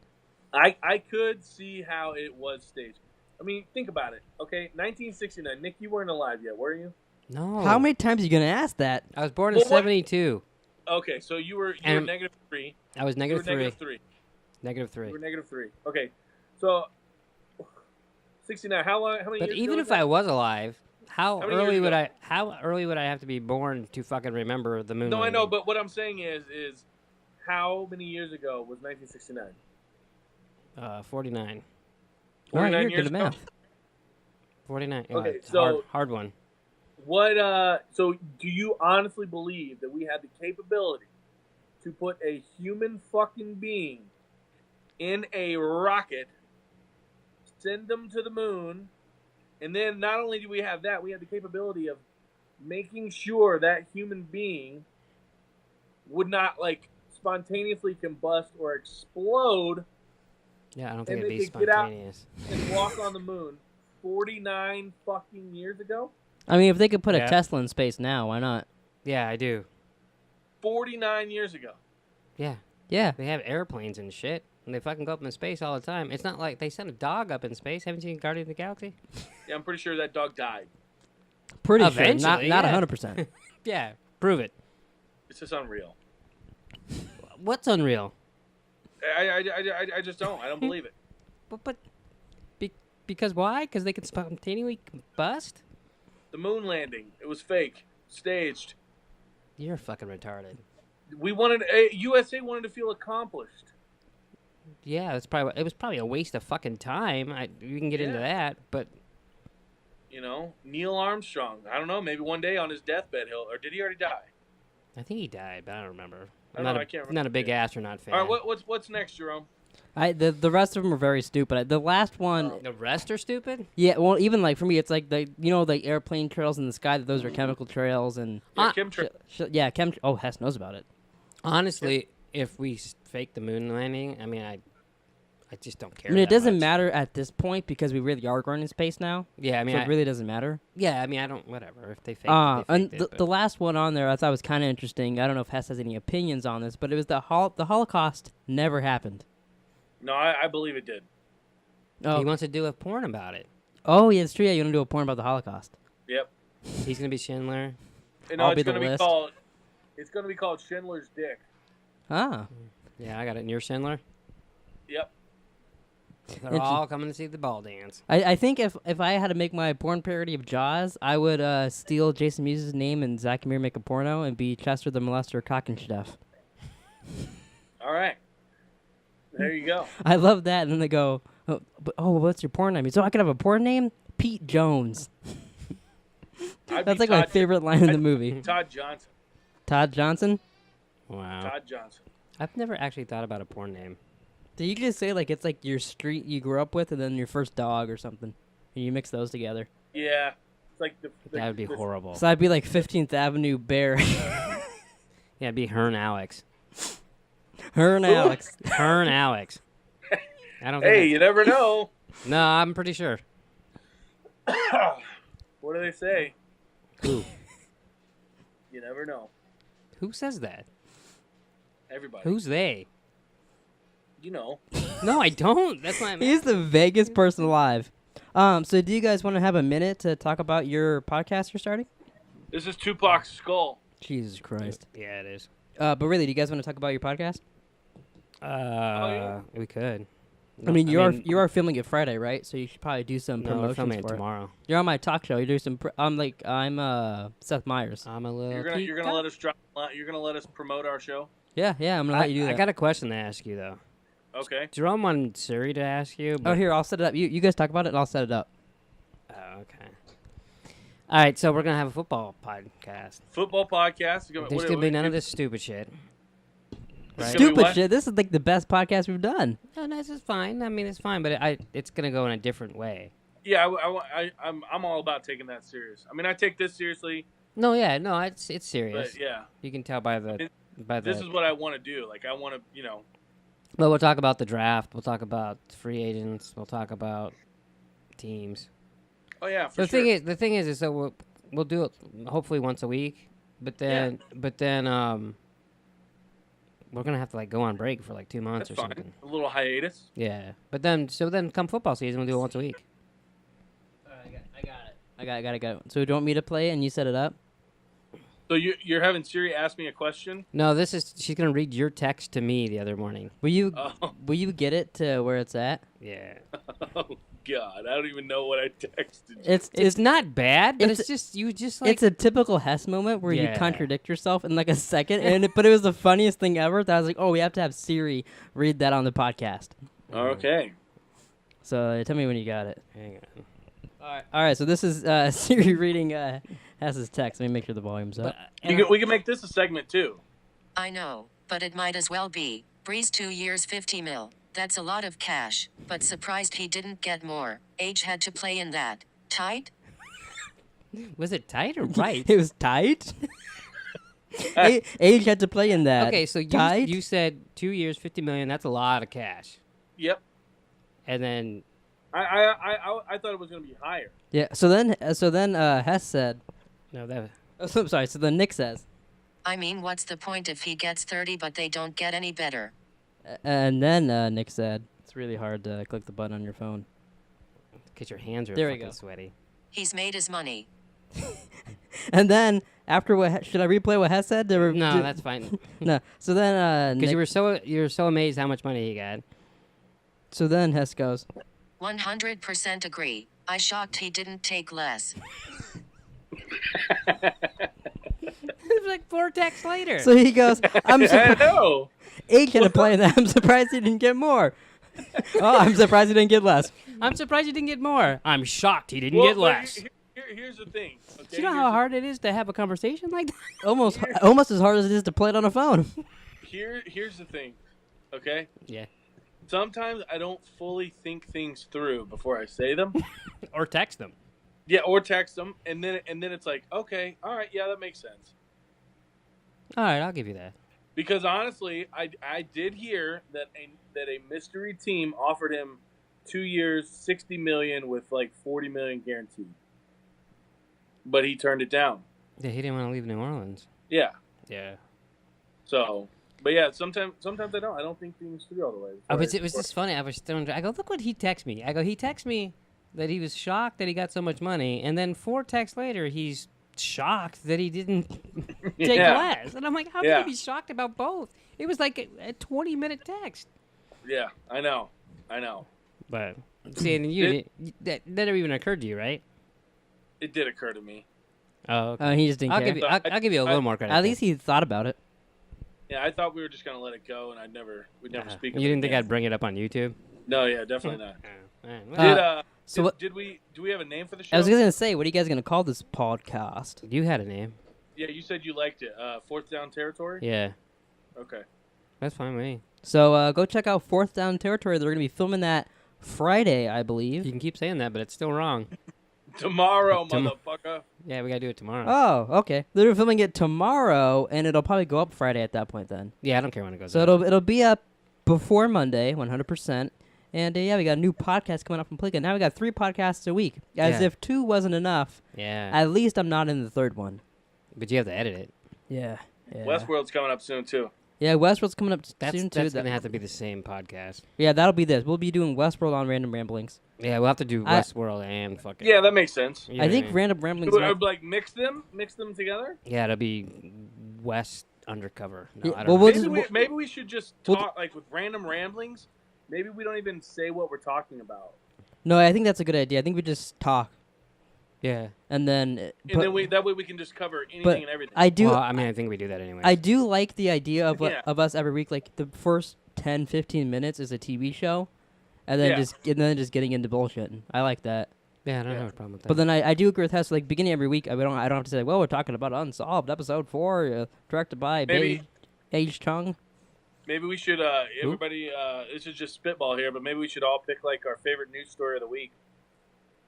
I could see how it was staged. I mean, think about it. Okay, 1969. Nick, you weren't alive yet, were you? No. How many times are you gonna ask that? I was born in Well, what- 72. Okay, so you were And- -3. I was You were -3. -3. Negative You 3. were -3. Okay, so 69. How long? How many But years even ago if was I that? was alive, how How many years early would ago? how early would I have to be born to fucking remember the moon? No, I know, landing? but what I'm saying is how many years ago was 1969? 49. All right, 49 you're years good at ago? math. 49. Okay, it's so- hard one. What? So, do you honestly believe that we had the capability to put a human fucking being in a rocket, send them to the moon, and then not only do we have that, we have the capability of making sure that human being would not like spontaneously combust or explode Yeah, I don't think And it'd they be could get out- spontaneous. and walk on the moon 49 fucking years ago? I mean, if they could put Yeah. a Tesla in space now, why not? Yeah, I do. 49 years ago. Yeah. Yeah. They have airplanes and shit, and they fucking go up in space all the time. It's not like they sent a dog up in space. Haven't you seen Guardian of the Galaxy? Yeah, I'm pretty sure that dog died. Pretty sure. Eventually, Not yeah. 100%. Yeah, prove it. It's just unreal. What's unreal? I just don't. I don't believe it. But because why? Because they can spontaneously combust? The moon landing, it was fake, staged. You're fucking retarded. We wanted USA wanted to feel accomplished. Yeah, it was probably a waste of fucking time. We can get into Yeah. that, but You know, Neil Armstrong. I don't know. Maybe one day on his deathbed, or did he already die? I think he died, but I don't remember. I can't remember. Not a big astronaut fan. All right, what's next, Jerome? The rest of them are very stupid. The last one, The rest are stupid? yeah. Well, even like for me, it's like the airplane trails in the sky. That those are chemical trails and Yeah, chemtrail. chem. Oh, Hess knows about it. Honestly, if we fake the moon landing, I mean, I just don't care. I mean, it that doesn't much. matter at this point because we really are going in space now. Yeah, I mean, So it really doesn't matter. yeah, I mean, I don't. Whatever. If they fake it, they And faked it, the last one on there I thought was kind of interesting. I don't know if Hess has any opinions on this, but it was the Holocaust never happened. No, I believe it did. but Oh, he wants to do a porn about it. oh yeah, it's true. Yeah, you want to do a porn about the Holocaust? Yep. He's gonna be Schindler. And I'll no, be it's the gonna be list. called. It's gonna be called Schindler's Dick. Ah, Yeah, I got it. And you're Schindler. Yep. They're all coming to see the ball dance. I think if I had to make my porn parody of Jaws, I would steal Jason Mewes' name and Zach Amir make a porno and be Chester the Molester Cockenstuff. All right. There you go. I love that. And then they go, what's your porn name? So I could have a porn name? Pete Jones. I'd That's be like my Todd- favorite line in the movie. Todd Johnson. Todd Johnson? Wow. Todd Johnson. I've never actually thought about a porn name. Did you just say like it's like your street you grew up with and then your first dog or something? And you mix those together. Yeah. It's like That would be horrible. So I'd be like 15th Avenue Bear. Yeah, it'd be Hearn Alex. Her and Alex. Hearn Alex. I don't. Hey, Think you never know. no, I'm pretty sure. What do they say? Who? You never know. Who says that? Everybody. Who's they? You know. No, I don't. That's not. He's the vaguest person alive. So do you guys want to have a minute to talk about your podcast you're starting? This is Tupac's skull. Jesus Christ. Yeah, it is. But really, do you guys want to talk about your podcast? yeah. We could. I mean, you are filming it Friday, right? So you should probably do some No, we're promotions filming it for it. tomorrow. You're on my talk show. You do some. I'm Seth Meyers. I'm a little. You're gonna let us drop. You're gonna let us promote our show. Yeah, I'm gonna let you do that. I got a question to ask you though. Okay. Jerome wanted Siri to ask you. Oh, But here, I'll set it up. You guys talk about it, and I'll set it up. Oh, okay. All right, so we're gonna have a football podcast. Football podcast. There's gonna be none of this stupid shit. Right? Gonna be Stupid what? shit. This is like the best podcast we've done. No, this is fine. I mean, it's fine, but it's gonna go in a different way. Yeah, I'm all about taking that serious. I mean, I take this seriously, No, it's serious. but yeah, You can tell by the this is what I want to do. Like, I want to, Well, we'll talk about the draft. We'll talk about free agents. We'll talk about teams. Oh yeah, for The sure. thing is that we'll do it hopefully once a week, but then we're gonna have to like go on break for like 2 months That's or fine. something. A little hiatus. Yeah, but then come football season, we'll do it once a week. I got it. So do you want me to play it and you set it up? So you're having Siri ask me a question? No, she's gonna read your text to me the other morning. Will you Oh, will you get it to where it's at? Yeah, oh God, I don't even know what I texted you. it's not bad, but it's- it's just you just like It's a typical Hess moment where you Yeah. contradict yourself in like a second, but it was the funniest thing ever. That I was like, oh, we have to have Siri read that on the podcast. Okay. So tell me when you got it. Hang on. All right. So this is Siri reading Hess's text. Let me make sure the volume's up. We can make this a segment too. I know, but it might as well be. Breeze 2 years 50 mil. That's a lot of cash, but surprised he didn't get more. Age had to play in that. Tight? Was it tight or right? It was tight. Age had to play in that. Okay, so tight. you said 2 years, 50 million. That's a lot of cash. Yep. And then I thought it was going to be higher. Yeah. So then Hess said. no, that Oh, so, I'm sorry. So then Nick says. I mean, what's the point if he gets 30 but they don't get any better? And then Nick said, "It's really hard to click the button on your phone." because your hands are There we fucking go. sweaty. He's made his money. And then after what should I replay what Hess said? No, that's fine. no. So then Because Nick, you were so amazed how much money he got. so then Hess goes, 100% agree. I shocked he didn't take less. It was like 4 texts later. so he goes, "I'm I surprised know. Age had to play in that. I'm surprised he didn't get more. Oh, I'm surprised he didn't get less." I'm surprised he didn't get more. I'm shocked he didn't get less. here's the thing. Okay? Do you know how hard it is to have a conversation like that? Almost as hard as it is to play it on a phone. Here's the thing. Okay. Yeah. Sometimes I don't fully think things through before I say them. Or text them. Yeah, or text them, and then it's like, okay, all right, yeah, that makes sense. All right, I'll give you that. Because honestly, I did hear that a mystery team offered him 2 years, $60 million with like $40 million guaranteed, but he turned it down. Yeah, he didn't want to leave New Orleans. Yeah. Yeah. So, but yeah, sometimes I don't think things through all the way. Oh, but it was just funny. I was throwing. I go, look what he texted me. I go, he texted me that he was shocked that he got so much money, and then 4 texts later, he's shocked that he didn't take less. And I'm like, how can you be shocked about both? It was like a 20-minute text. Yeah, I know. But see, and that never even occurred to you, right? It did occur to me. Oh, okay. He just didn't care. I'll give you a little more credit. At least he thought about it. Yeah, I thought we were just gonna let it go, and we'd never speak. You didn't think I'd bring it up on YouTube? No, yeah, definitely not. Do we have a name for the show? I was gonna say, what are you guys gonna call this podcast? You had a name. Yeah, you said you liked it. Fourth Down Territory? Yeah. Okay. That's fine with me. So go check out Fourth Down Territory. They're gonna be filming that Friday, I believe. You can keep saying that, but it's still wrong. Tomorrow, motherfucker. Yeah, we gotta do it tomorrow. Oh, okay. They're filming it tomorrow, and it'll probably go up Friday at that point then. Yeah, I don't care when it goes So up. it'll be up before Monday, 100%. And yeah, we got a new podcast coming up from Pleeka. Now we got 3 podcasts a week. As if 2 wasn't enough. Yeah. At least I'm not in the 3rd one. But you have to edit it. Yeah. Westworld's coming up soon too. Yeah, Westworld's coming up soon too. That's gonna have to be the same podcast. Yeah, that'll be this. We'll be doing Westworld on Random Ramblings. Yeah, we'll have to do Westworld and fucking. Yeah, that makes sense. You know I what think mean? Random Ramblings. Like mix them together. Yeah, it'll be West Undercover. No, I well, don't know. Maybe we should just talk like with Random Ramblings. Maybe we don't even say what we're talking about. No, I think that's a good idea. I think we just talk. Yeah. And then that way we can just cover anything and everything. I do. Well, I mean, I think we do that anyway. I do like the idea of us every week. Like the first 10, 15 minutes is a TV show, and then just getting into bullshit. I like that. Yeah, I don't have a problem with that. But then I do agree with Hess. Like beginning every week, I don't have to say, well, we're talking about Unsolved episode 4, directed by H. Chung. Maybe we should everybody. This is just spitball here, but maybe we should all pick like our favorite news story of the week.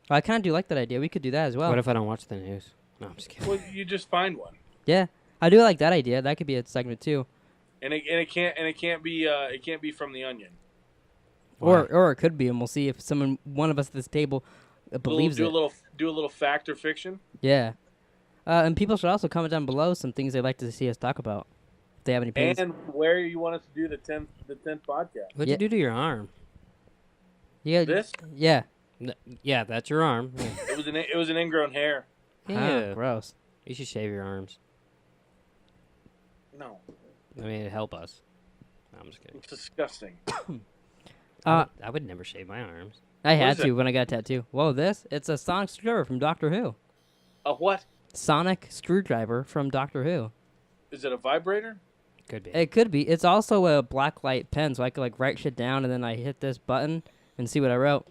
I kind of do like that idea. We could do that as well. What if I don't watch the news? No, I'm just kidding. Well, you just find one. Yeah, I do like that idea. That could be a segment too. And it can't be from the Onion. Or it could be, and we'll see if one of us at this table believes it. Do a little fact or fiction. Yeah, and people should also comment down below some things they'd like to see us talk about. If they have any opinions. And where you want us to do the 10th podcast. What'd you do to your arm? Yeah. This? Yeah. Yeah, that's your arm. Yeah. It was an ingrown hair. Oh, gross. You should shave your arms. No. I mean, it'd help us. No, I'm just kidding. It's disgusting. I would never shave my arms. I had to when I got a tattoo. Whoa, it's a sonic screwdriver from Doctor Who. A what? Sonic screwdriver from Doctor Who. Is it a vibrator? Could be. It could be. It's also a black light pen, so I could like write shit down, and then I hit this button and see what I wrote.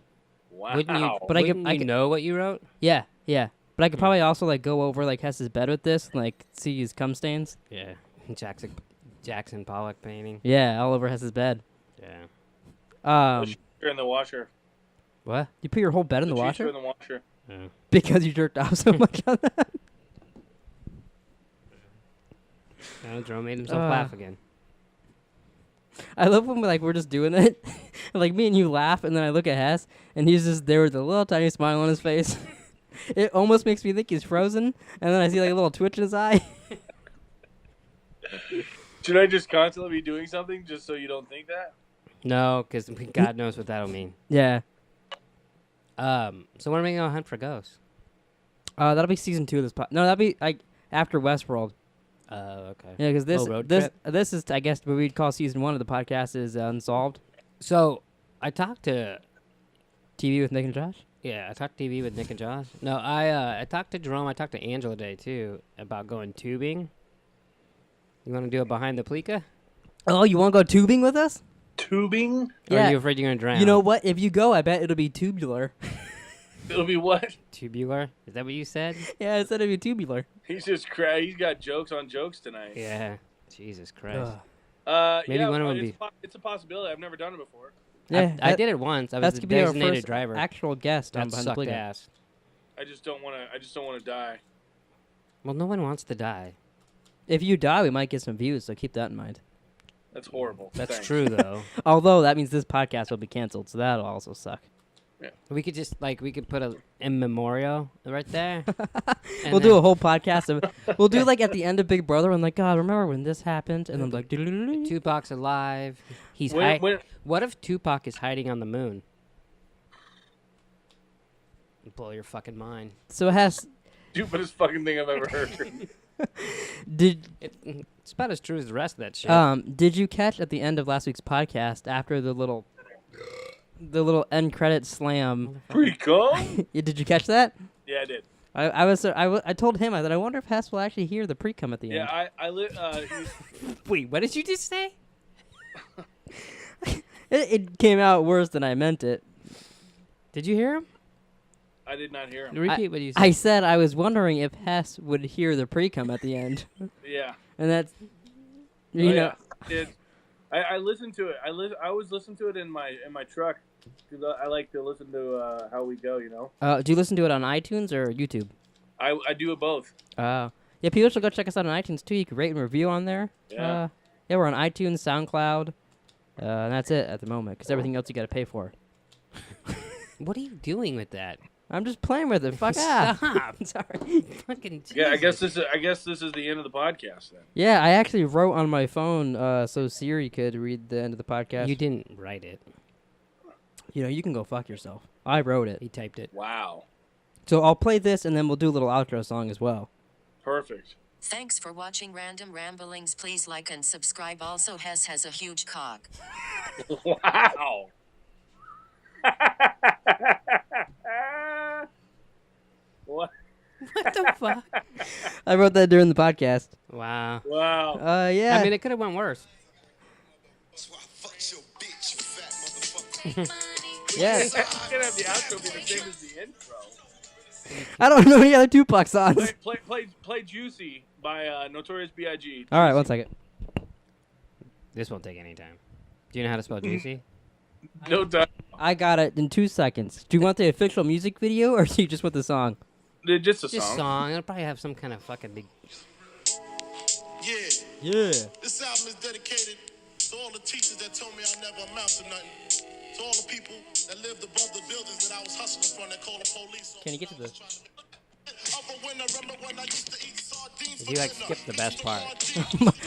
Wow. Wouldn't you know what you wrote? Yeah. But I could probably also like go over like Hess's bed with this, and, like see his cum stains. Yeah. Jackson Pollock painting. Yeah, all over Hess's bed. Yeah. You're in the washer. What? You put your whole bed in the washer? In the washer. Yeah. Because you jerked off so much on that. Jerome made himself laugh again. I love when we're just doing it. Like me and you laugh, and then I look at Hess, and he's just there with a little tiny smile on his face. It almost makes me think he's frozen, and then I see like a little twitch in his eye. Should I just constantly be doing something just so you don't think that? No, because God knows what that'll mean. Yeah. So when are we gonna hunt for ghosts? That'll be season 2 of this no, that'll be like after Westworld. Okay. Yeah, because road this is I guess what we'd call season 1 of the podcast is Unsolved. So I talked to TV with Nick and Josh. Yeah, I talked TV with Nick and Josh. No, I talked to Jerome. I talked to Angela today too about going tubing. You want to do it behind the Pleeka? Oh, you want to go tubing with us? Tubing? Or are you afraid you're gonna drown? You know what? If you go, I bet it'll be tubular. It'll be what? Tubular? Is that what you said? Yeah, I said it'd be tubular. He's just He's got jokes on jokes tonight. Yeah. Jesus Christ. Ugh. Maybe one of them it's a possibility. I've never done it before. Yeah, I did it once. I was that's the gonna be our designated first driver. actual guest on That Behind the sucked Pleeka. ass. I just don't want to die. Well, no one wants to die. If you die, we might get some views, so keep that in mind. That's horrible. That's Thanks. true, though. Although that means this podcast will be canceled, so that'll also suck. We could just, we could put a in memorial right there. We'll do a whole podcast of. We'll do like at the end of Big Brother, and like, God, remember when this happened? And then like, Tupac's alive. He's What if Tupac is hiding on the moon? Blow your fucking mind. So it has. Stupidest fucking thing I've ever heard. It's about as true as the rest of that shit. Did you catch at the end of last week's podcast after the little end credit slam? Pretty cool. Did you catch that? Yeah, I did. I told him I wonder if Hess will actually hear the pre-cum at the end. Yeah, Wait, what did you just say? It came out worse than I meant it. Did you hear him? I did not hear him. Repeat what you said. I said I was wondering if Hess would hear the pre-cum at the end. Yeah. And that's you know. Yeah. I listened to it. I always listen to it in my truck because I like to listen to how we go. You know. Do you listen to it on iTunes or YouTube? I do it both. Yeah, people should go check us out on iTunes too. You can rate and review on there. Yeah. Yeah, we're on iTunes, SoundCloud, and that's it at the moment because everything else you got to pay for. What are you doing with that? I'm just playing with it. Fuck off. Stop. Sorry. Fucking Jesus. Yeah, I guess this is the end of the podcast then. Yeah, I actually wrote on my phone so Siri could read the end of the podcast. You didn't write it. You know, you can go fuck yourself. I wrote it. He typed it. Wow. So I'll play this and then we'll do a little outro song as well. Perfect. Thanks for watching Random Ramblings. Please like and subscribe. Also, Hess has a huge cock. Wow. What? What the fuck? I wrote that during the podcast. Wow. Wow. Yeah. I mean, it could have went worse. That's why I fucked your bitch, you fat motherfucker. Yeah. You can't have the outro be the same as the intro. I don't know any other Tupac songs. Play Juicy by Notorious B.I.G. All right, 1 second. This won't take any time. Do you know how to spell juicy? No time. I got it in 2 seconds. Do you want the official music video or do you just want the song? Just a Just song. song. It'll probably have some kind of fucking big. Yeah. Yeah. This album is dedicated to all the teachers that told me I never amount to nothing. To all the people that lived above the buildings that I was hustling from that called the police. Can you get to this? Did you skip the best part?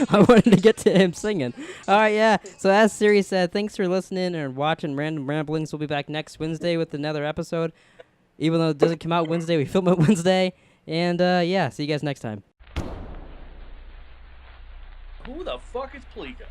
I wanted to get to him singing. All right, yeah. So as Siri said, thanks for listening and watching Random Ramblings. We'll be back next Wednesday with another episode. Even though it doesn't come out Wednesday, we film it Wednesday. And yeah, see you guys next time. Who the fuck is Pleeka?